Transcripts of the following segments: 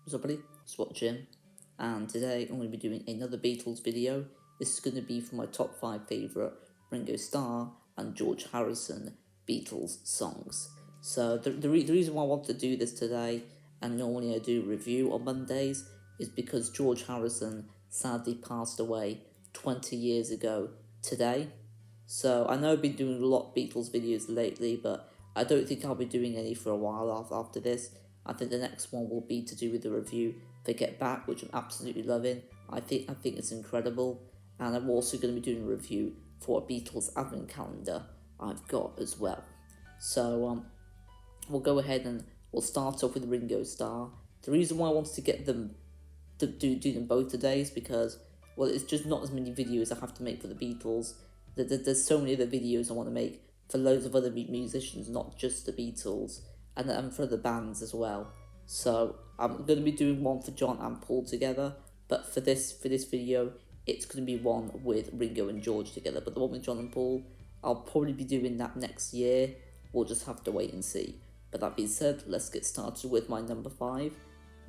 What's up, buddy? It's watching, and today I'm going to be doing another Beatles video. This is going to be for my top 5 favourite Ringo Starr and George Harrison Beatles songs. So the reason why I want to do this today, and normally I do a review on Mondays, is because George Harrison sadly passed away 20 years ago today. So I know I've been doing a lot of Beatles videos lately, but I don't think I'll be doing any for a while after this. I think the next one will be to do with the review for Get Back, which I'm absolutely loving. I think it's incredible, and I'm also going to be doing a review for a Beatles advent calendar I've got as well. So we'll go ahead and we'll start off with Ringo Starr. The reason why I wanted to get them to do them both today is because, well, it's just not as many videos I have to make for the Beatles. There's so many other videos I want to make for loads of other musicians, not just the Beatles, and for other bands as well. So I'm going to be doing one for John and Paul together, but for this video, it's going to be one with Ringo and George together. But the one with John and Paul, I'll probably be doing that next year. We'll just have to wait and see. But that being said, let's get started with my number 5,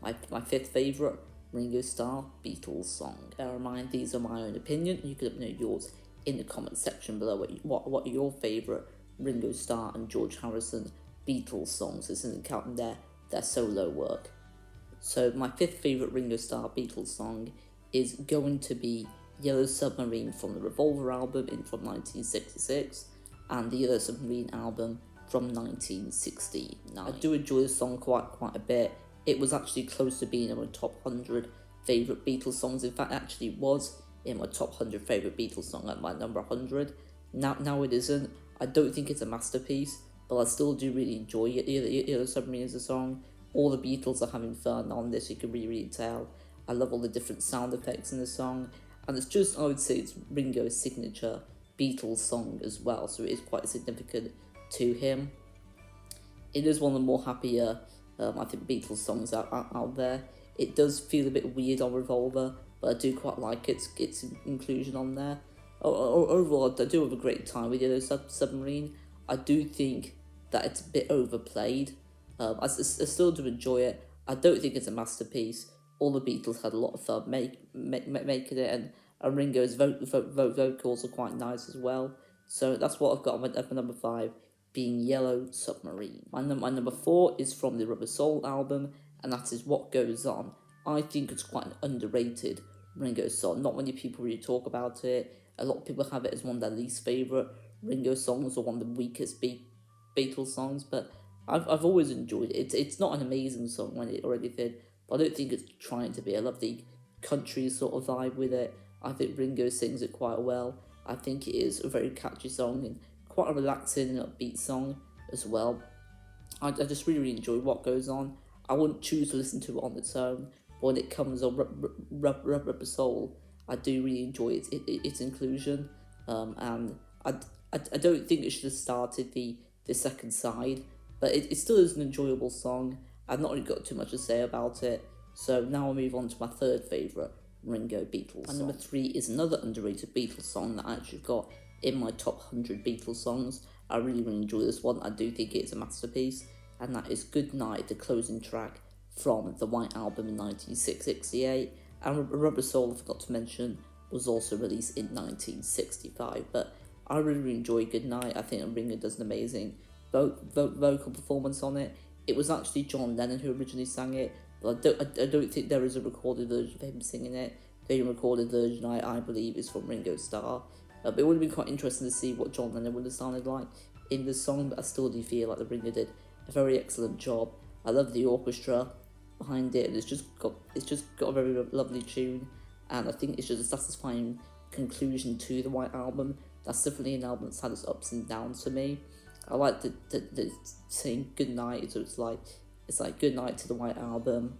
my fifth favourite Ringo Starr Beatles song. Bear in mind, these are my own opinion. You could let me know yours in the comment section below. What are your favourite Ringo Starr and George Harrison Beatles songs? This isn't counting their solo work. So my fifth favourite Ringo Starr Beatles song is going to be Yellow Submarine from the Revolver album from 1966 and the Yellow Submarine album from 1969. I do enjoy this song quite a bit. It was actually close to being in my top 100 favourite Beatles songs. In fact, it actually was in my top 100 favourite Beatles song at my number 100. Now it isn't. I don't think it's a masterpiece, but I still do really enjoy it. Yellow Submarine is a song. All the Beatles are having fun on this, you can really tell. I love all the different sound effects in the song, and it's just, I would say, it's Ringo's signature Beatles song as well, so it is quite significant to him. It is one of the more happier, I think, Beatles songs out there. It does feel a bit weird on Revolver, but I do quite like its inclusion on there. Overall, I do have a great time with Yellow Submarine. I do think that it's a bit overplayed. I still do enjoy it. I don't think it's a masterpiece. All the Beatles had a lot of fun making it, and Ringo's vocals are quite nice as well. So that's what I've got on my number 5, being Yellow Submarine. My number 4 is from the Rubber Soul album, and that is What Goes On. I think it's quite an underrated Ringo song. Not many people really talk about it. A lot of people have it as one of their least favourite Ringo songs, or one of the weakest Beatles songs, but I've always enjoyed it. It's not an amazing song or anything, but I don't think it's trying to be. I love the country sort of vibe with it. I think Ringo sings it quite well. I think it is a very catchy song and quite a relaxing and upbeat song as well. I just really enjoy What Goes On. I wouldn't choose to listen to it on its own, but when it comes on Rubber Soul, I do really enjoy its inclusion. And I don't think it should have started the second side, but it still is an enjoyable song. I've not really got too much to say about it. So now I'll move on to my third favourite Ringo Beatles song. Number 3 is another underrated Beatles song that I actually got in my top 100 Beatles songs. I really enjoy this one. I do think it's a masterpiece, and that is Good Night, the closing track from the White Album in 1968. And Rubber Soul, I forgot to mention, was also released in 1965. But I really enjoy Good Night. I think Ringo does an amazing vocal performance on it. It was actually John Lennon who originally sang it, but I don't think there is a recorded version of him singing it. The recorded version, I believe, is from Ringo Starr. But it would have been quite interesting to see what John Lennon would have sounded like in this song, but I still do feel like the Ringo did a very excellent job. I love the orchestra behind it, and it's just got a very lovely tune, and I think it's just a satisfying conclusion to the White Album. That's definitely an album that's had its ups and downs for me. I like the saying good night, so it's like good night to the White Album.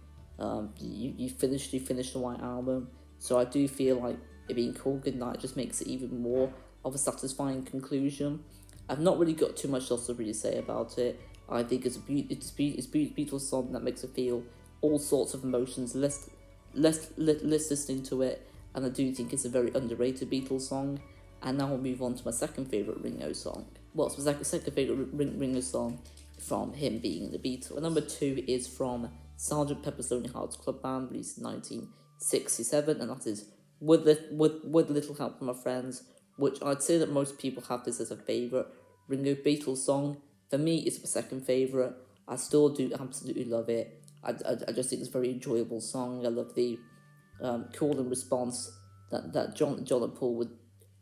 You finished the White Album, so I do feel like it being called good night just makes it even more of a satisfying conclusion. I've not really got too much else to really say about it. I think it's a Beatles song that makes it feel all sorts of emotions. Less listening to it, and I do think it's a very underrated Beatles song. And now we'll move on to my second favourite Ringo song. Well, it's my second favourite Ringo song from him being in the Beatles. Number 2 is from Sgt. Pepper's Lonely Hearts Club Band, released in 1967, and that is with Little Help from My Friends, which I'd say that most people have this as a favourite Ringo Beatles song. For me, it's my second favourite. I still do absolutely love it. I just think it's a very enjoyable song. I love the call and response that John and Paul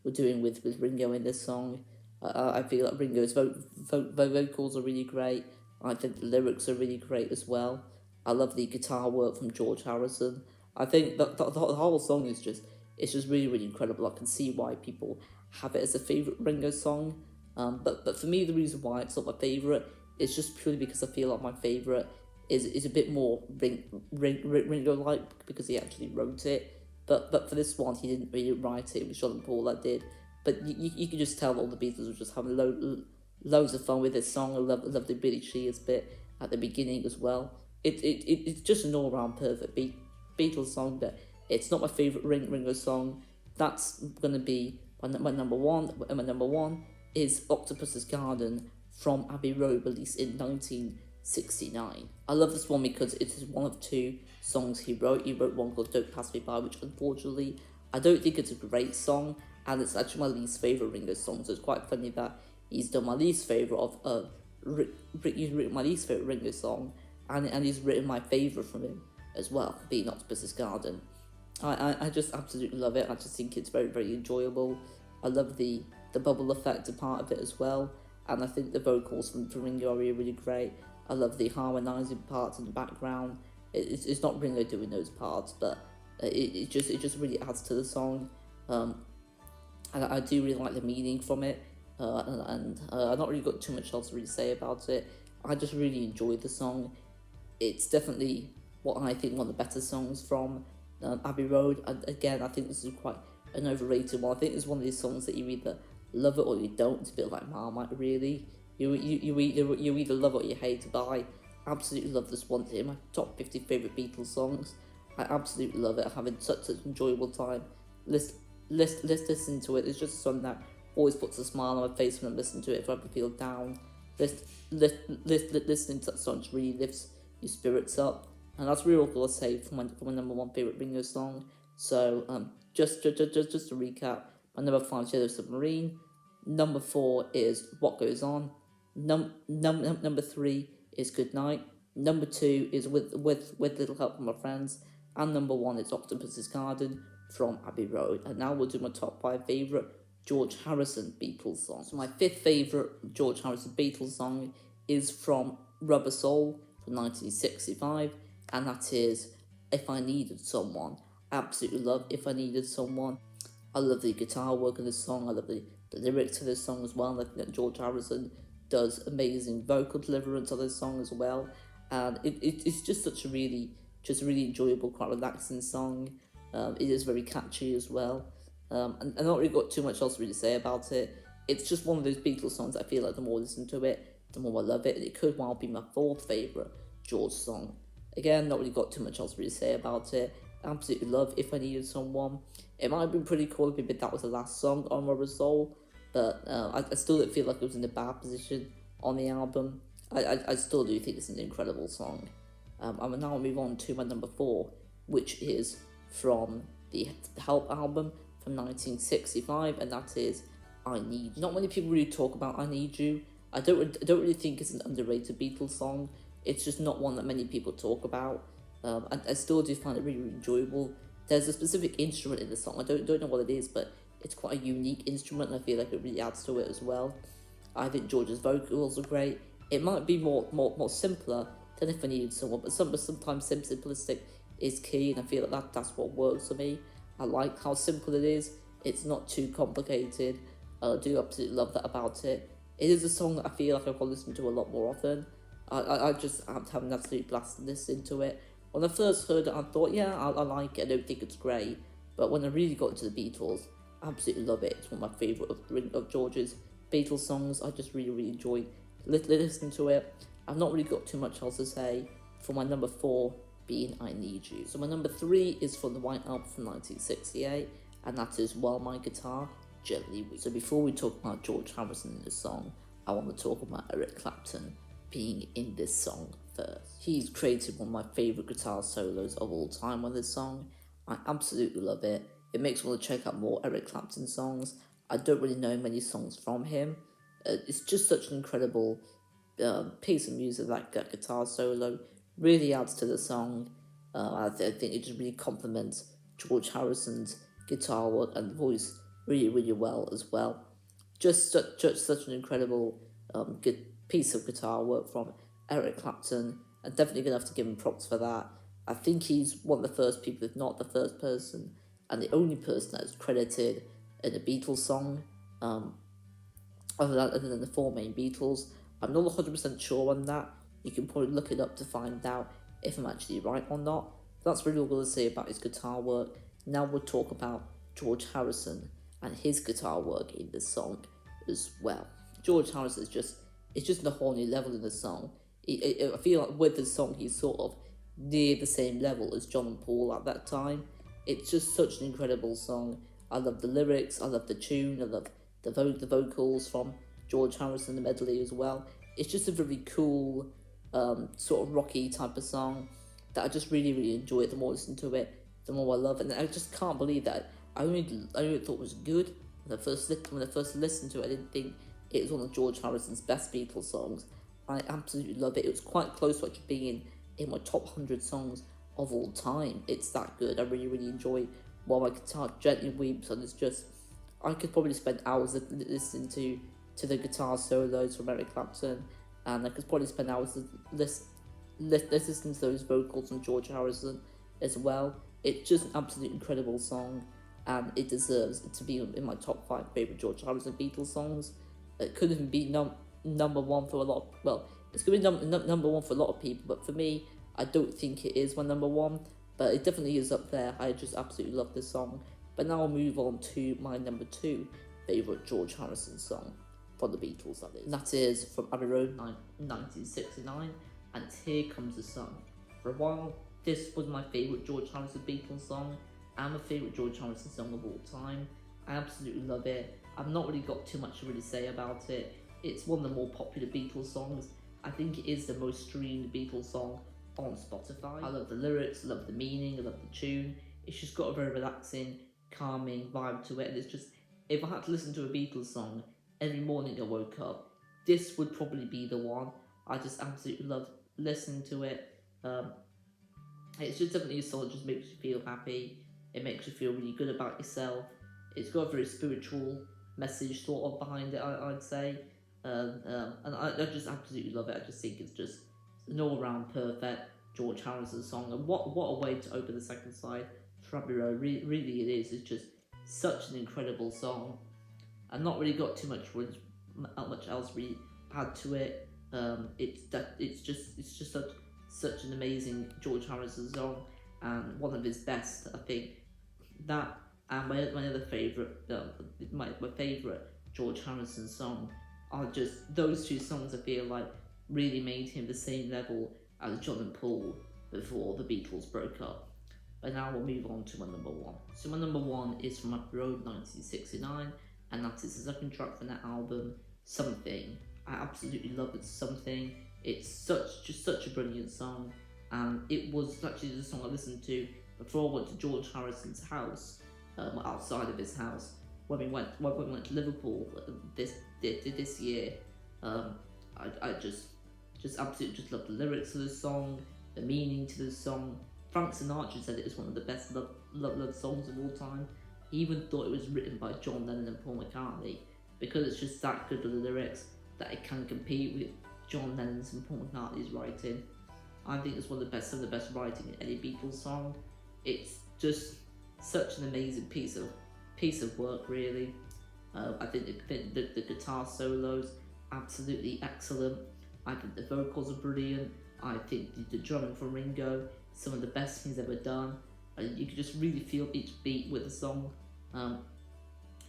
were doing with Ringo in this song. I feel like Ringo's vocals are really great. I think the lyrics are really great as well. I love the guitar work from George Harrison. I think that the whole song is just really incredible. I can see why people have it as a favourite Ringo song. But for me, the reason why it's not my favourite is just purely because I feel like my favourite is a bit more Ringo-like because he actually wrote it. But for this one, he didn't really write it. It was John and Paul that did. But you can just tell that all the Beatles were just having loads of fun with this song. I love the Billy Shears bit at the beginning as well. It's just an all-round perfect Beatles song, but it's not my favourite Ringo song. That's going to be my number one. My number one is Octopus's Garden from Abbey Road, released in 1969. I love this one because it is one of two songs he wrote. He wrote one called Don't Pass Me By, which unfortunately I don't think it's a great song, and it's actually my least favourite Ringo song, so it's quite funny that he's done my least favourite he's written my least favourite Ringo song, and he's written my favourite from him as well, being Octopus's Garden. I just absolutely love it. I just think it's very enjoyable. I love the bubble effect part of it as well, and I think the vocals from Ringo are really great. I love the harmonising parts in the background. It's not Ringo doing those parts, but it just really adds to the song. And I do really like the meaning from it, and I've not really got too much else to really say about it. I just really enjoyed the song. It's definitely what I think one of the better songs from Abbey Road. And again, I think this is quite an overrated one. I think it's one of these songs that you either love it or you don't. It's a bit like Marmite, really. You either love it or you hate it, but I absolutely love this one. It's in my top 50 favourite Beatles songs. I absolutely love it. I'm having such an enjoyable time. Let's listen to it. It's just a song that always puts a smile on my face when I listen to it. If I ever feel down, listening to that song just really lifts your spirits up. And that's really all I'll say for my number one favourite Ringo song. So just to recap, my number 5 is Yellow Submarine. Number 4 is What Goes On. Number 3 is Good Night. Number 2 is with Little Help from My Friends. And number 1 is Octopus's Garden from Abbey Road. And now we'll do my top 5 favourite George Harrison Beatles songs. So my 5th favourite George Harrison Beatles song is from Rubber Soul from 1965, and that is If I Needed Someone. Absolutely love If I Needed Someone. I love the guitar work of this song. I love the lyrics to this song as well. I think that George Harrison does amazing vocal deliverance of this song as well. And it's just such a really enjoyable, quite relaxing song. It is very catchy as well. And I not really got too much else to really say about it. It's just one of those Beatles songs that I feel like the more I listen to it, the more I love it. And it could well be my 4th favourite George song. Again, not really got too much else to really say about it. Absolutely love If I Needed Someone. It might have been pretty cool if that was the last song on Rubber Soul, but I still don't feel like it was in a bad position on the album. I still do think it's an incredible song. I will now move on to my number 4, which is from the Help album from 1965, and that is I Need You. Not many people really talk about I Need You. I don't really think it's an underrated Beatles song. It's just not one that many people talk about. I still do find it really enjoyable. There's a specific instrument in the song. I don't know what it is, but it's quite a unique instrument, and I feel like it really adds to it as well. I think George's vocals are great. It might be more simpler than If I Needed Someone, but sometimes simplistic is key, and I feel like that's what works for me. I like how simple it is. It's not too complicated. I do absolutely love that about it. It is a song that I feel like I can listen to a lot more often. I just have to have an absolute blast listening to it. When I first heard it, I thought, yeah, I like it. I don't think it's great. But when I really got into the Beatles, I absolutely love it. It's one of my favourite of George's Beatles songs. I just really enjoy listening to it. I've not really got too much else to say for my number 4 being I Need You. So my number 3 is from the White Album from 1968, and that is While My Guitar Gently Weeps. So before we talk about George Harrison in this song, I want to talk about Eric Clapton being in this song first. He's created one of my favourite guitar solos of all time on this song. I absolutely love it. It makes me want to check out more Eric Clapton songs. I don't really know many songs from him. It's just such an incredible piece of music. That guitar solo really adds to the song. I think it just really complements George Harrison's guitar work and voice really well as well. Just such an incredible good piece of guitar work from Eric Clapton, and definitely gonna have to give him props for that. I think he's one of the first people, if not the first person, and the only person that is credited in a Beatles song, other than the four main Beatles. I'm not 100% sure on that. You can probably look it up to find out if I'm actually right or not. That's really all I'm going to say about his guitar work. Now we'll talk about George Harrison and his guitar work in this song as well. George Harrison it's just a whole new level in the song. I feel like with the song he's sort of near the same level as John and Paul at that time. It's just such an incredible song. I love the lyrics, I love the tune, I love the vocals from George Harrison, the medley as well. It's just a very cool, sort of rocky type of song that I just really enjoy. The more I listen to it, the more I love it. And I just can't believe that I only thought it was good when I first listened to it. I didn't think it was one of George Harrison's best Beatles songs. I absolutely love it. It was quite close to actually being in my top 100 songs of all time. It's that good. I really enjoy while my guitar gently weeps, and it's just, I could probably spend hours listening to the guitar solos from Eric Clapton, and I could probably spend hours listening to those vocals from George Harrison as well. It's just an absolutely incredible song, and it deserves to be in my top 5 favourite George Harrison Beatles songs. It could even be number one for a lot. Well, it's going to be number one for a lot of people, but for me, I don't think it is my number one. But it definitely is up there. I just absolutely love this song. But now I'll move on to my number 2 favourite George Harrison song from the Beatles, that is. And that is from Abbey Road, 1969, and Here Comes the Sun. For a while, this was my favourite George Harrison Beatles song, and my favourite George Harrison song of all time. I absolutely love it. I've not really got too much to really say about it. It's one of the more popular Beatles songs. I think it is the most streamed Beatles song on Spotify. I love the lyrics, I love the meaning, I love the tune. It's just got a very relaxing, calming vibe to it, and it's just, if I had to listen to a Beatles song every morning I woke up, this would probably be the one. I just absolutely love listening to it. It's just definitely a song that just makes you feel happy. It makes you feel really good about yourself. It's got a very spiritual message sort of behind it, I'd say. And I just absolutely love it. I just think it's just an all-round perfect George Harrison song. And what a way to open the second side for Abbey Road. Really it is. It's just such an incredible song. I've not really got too much else really add to it. It's just such an amazing George Harrison song, and one of his best, I think. That and my other favourite, my favourite George Harrison song are just those two songs. I feel like really made him the same level as John and Paul before the Beatles broke up. But now we'll move on to my number 1. So my number 1 is from Abbey Road 1969, and that is the second track from that album, Something. I absolutely love it, Something. It's such a brilliant song, and it was actually the song I listened to before I went to George Harrison's house, outside of his house, when we went to Liverpool this year. I just absolutely just love the lyrics of the song, the meaning to the song. Frank Sinatra said it was one of the best love songs of all time. He even thought it was written by John Lennon and Paul McCartney, because it's just that good with the lyrics that it can compete with John Lennon's and Paul McCartney's writing. I think it's some of the best writing in any Beatles song. It's just such an amazing piece of work, really. I think the guitar solos absolutely excellent. I think the vocals are brilliant. I think the drumming from Ringo, some of the best he's ever done. You can just really feel each beat with the song.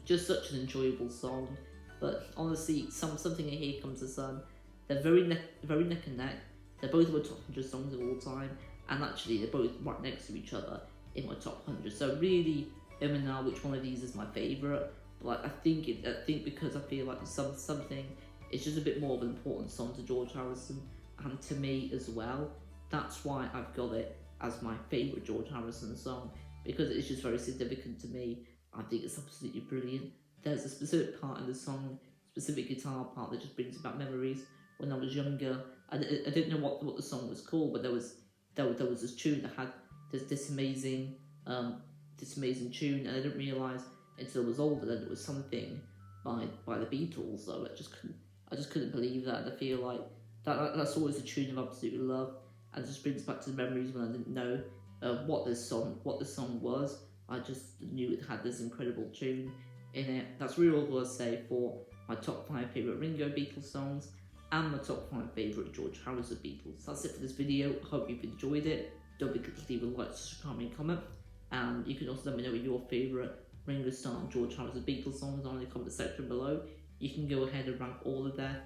Just such an enjoyable song. But honestly, something in Here Comes the Sun, they're very neck and neck. They're both my top 100 songs of all time, and actually they're both right next to each other in my top 100. So really, now which one of these is my favourite? But I think because I feel like something, it's just a bit more of an important song to George Harrison. and to me as well. That's why I've got it as my favourite George Harrison song, because it's just very significant to me. I think it's absolutely brilliant. There's a specific part in the song, specific guitar part that just brings back memories when I was younger. I didn't know what the song was called, but there was this tune that had this amazing tune, and I didn't realise until I was older that it was something by the Beatles. So I just couldn't believe that. And I feel like that's always a tune I've absolutely loved, and just brings back to the memories when I didn't know what the song was. I just knew it had this incredible tune in it. That's really all I'll say for my top 5 favourite Ringo Beatles songs and my top 5 favourite George Harrison Beatles. That's it for this video. I hope you've enjoyed it. Don't forget to leave a like, subscribe and comment. And you can also let me know your favourite Ringo Starr and George Harrison Beatles songs are in the comment section below. You can go ahead and rank all of their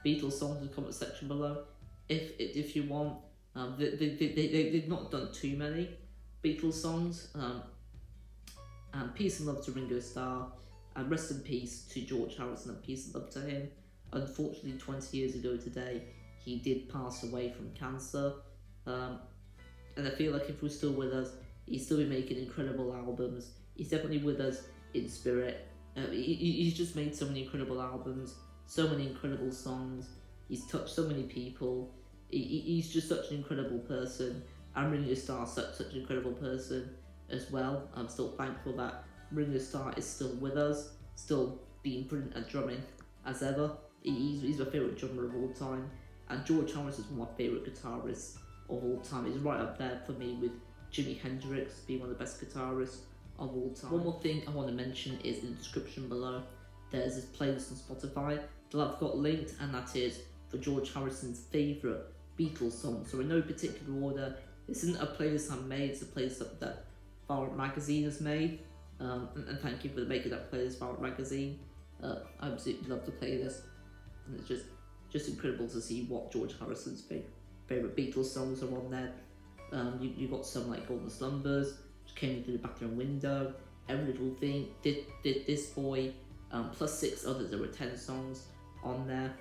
Beatles songs in the comment section below if you want. They've not done too many Beatles songs. And peace and love to Ringo Starr, and rest in peace to George Harrison, and peace and love to him. Unfortunately, 20 years ago today, he did pass away from cancer. And I feel like if he was still with us, he'd still be making incredible albums. He's definitely with us in spirit. He's just made so many incredible albums, so many incredible songs. He's touched so many people. He's just such an incredible person. And Ringo Starr such an incredible person as well. I'm still thankful that Ringo Starr is still with us, still being brilliant at drumming as ever. He's my favourite drummer of all time. And George Harrison is one of my favourite guitarists of all time. He's right up there for me with Jimi Hendrix being one of the best guitarists of all time. One more thing I want to mention is in the description below, there's this playlist on Spotify that I've got linked, and that is for George Harrison's favourite Beatles songs. So in no particular order. This isn't a playlist I made, it's a playlist that Far Out Magazine has made. And thank you for making that playlist, Far Out Magazine. I absolutely love the playlist, and it's just incredible to see what George Harrison's favourite Beatles songs are on there. You got some like Golden Slumbers, which came through the bathroom window, Every Little Thing, did This Boy, plus 6 others. There were 10 songs on there.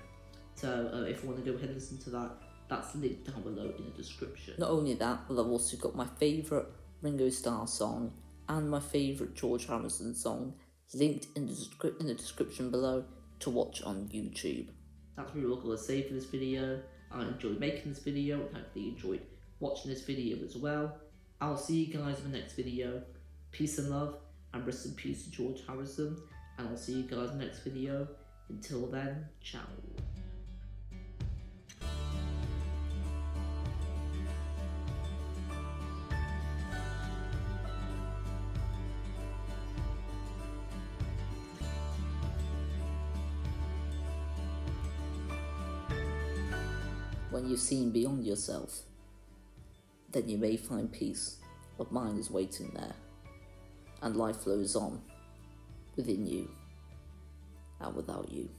So if you want to go ahead and listen to that, that's linked down below in the description. Not only that, but I've also got my favourite Ringo Starr song and my favourite George Harrison song linked in the description below to watch on YouTube. That's really all I'm going to say for this video. I enjoyed making this video, and hopefully you enjoyed watching this video as well. I'll see you guys in the next video. Peace and love, and rest in peace to George Harrison, and I'll see you guys in the next video. Until then, ciao. When you've seen beyond yourself, then you may find peace. What mind is waiting there, and life flows on within you and without you.